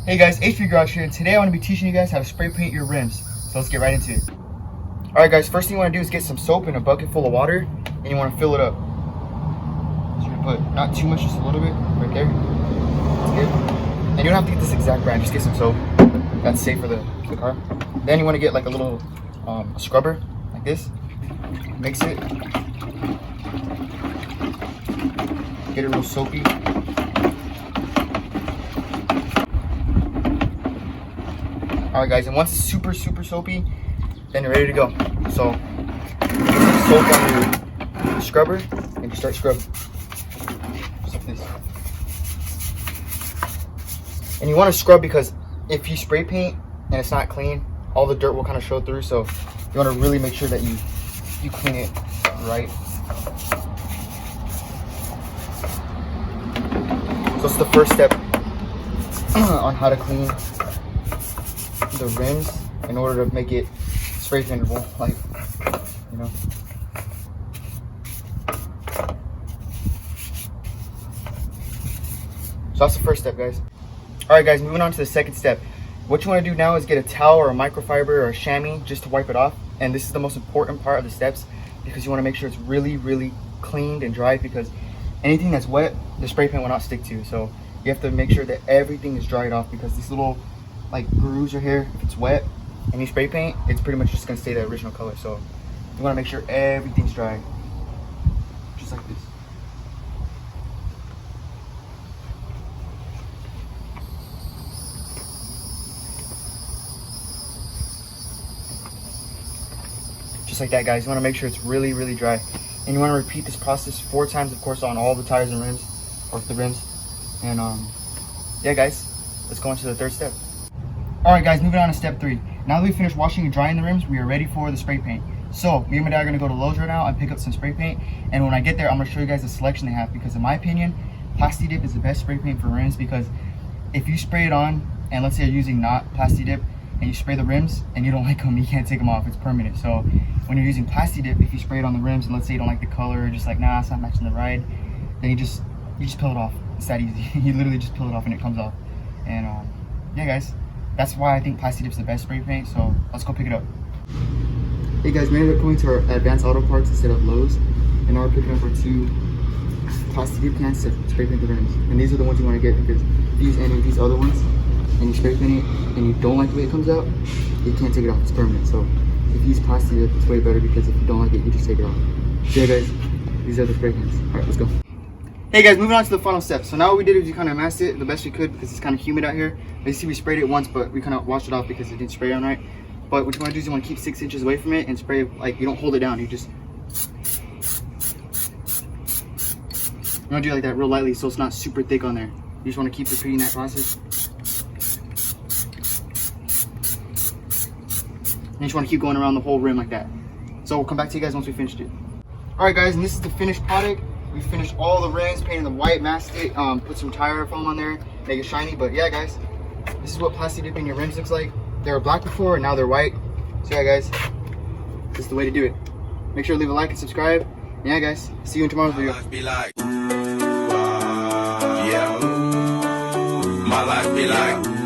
Hey guys, HP Garage here, and today I want to be teaching you guys how to spray paint your rims. So let's get right into it. Alright guys, first thing you want to do is get some soap in a bucket full of water, and you want to fill it up. So you're going to put not too much, just a little bit, right there. That's good. And you don't have to get this exact brand, just get some soap. That's safe for the car. Then you want to get like a little scrubber, like this. Mix it. Get it real soapy. Alright guys, and once it's super soapy, then you're ready to go. So, get some soap on your scrubber, and you start scrubbing. Just like this. And you want to scrub because if you spray paint and it's not clean, all the dirt will kind of show through, so you want to really make sure that you clean it right. So it's the first step on how to clean the rims in order to make it spray paintable, like, you know. So that's the first step, guys. Alright guys, moving on to the second step. What you want to do now is get a towel or a microfiber or a chamois just to wipe it off. And this is the most important part of the steps because you want to make sure it's really cleaned and dried, because anything that's wet, the spray paint will not stick to. So you have to make sure that everything is dried off, because these little like grooves are here. If it's wet and you spray paint, it's pretty much just gonna stay the original color. So you want to make sure everything's dry, just like this. Just like that, guys. You want to make sure it's really dry, and you want to repeat this process 4 times, of course, on all the tires and rims, or the rims. And yeah guys, let's go on to the third step. Alright guys, moving on to step 3. Now that we finished washing and drying the rims, we are ready for the spray paint. So me and my dad are going to go to Lowe's right now and pick up some spray paint, and when I get there I'm going to show you guys the selection they have, because in my opinion, Plasti Dip is the best spray paint for rims. Because if you spray it on, and let's say you're using not Plasti Dip, and you spray the rims and you don't like them, you can't take them off, it's permanent. So when you're using Plasti Dip, if you spray it on the rims and let's say you don't like the color, or just like, nah, it's not matching the ride, then you just peel it off. It's that easy. You literally just peel it off and it comes off. And yeah guys, that's why I think Plasti Dip's the best spray paint. So let's go pick it up. Hey guys, we ended up going to our Advanced Auto Parts instead of Lowe's, and now we're picking up our 2 Plasti Dip cans to spray paint the rims. And these are the ones you want to get, because if you use any of these other ones and you spray paint it and you don't like the way it comes out, you can't take it off, it's permanent. So if you use Plasti Dip, it's way better, because if you don't like it, you just take it off. So yeah guys, these are the spray cans. Alright, let's go. Hey guys, moving on to the final step. So now what we did is we kind of masked it the best we could, because it's kind of humid out here. As you see, we sprayed it once, but we kind of washed it off because it didn't spray on right. But what you want to do is you want to keep 6 inches away from it and spray, like, you don't hold it down, you just, you want to do it like that real lightly, so it's not super thick on there. You just want to keep repeating that process. And you just want to keep going around the whole rim like that. So we'll come back to you guys once we finished it. Alright guys, and this is the finished product. We finished all the rims, painted them white, masked it, put some tire foam on there, make it shiny. But yeah guys, this is what Plasti Dip in your rims looks like. They were black before and now they're white. So yeah guys, this is the way to do it. Make sure to leave a like and subscribe. And yeah guys, see you in tomorrow's video. My life be like, yeah. My life be like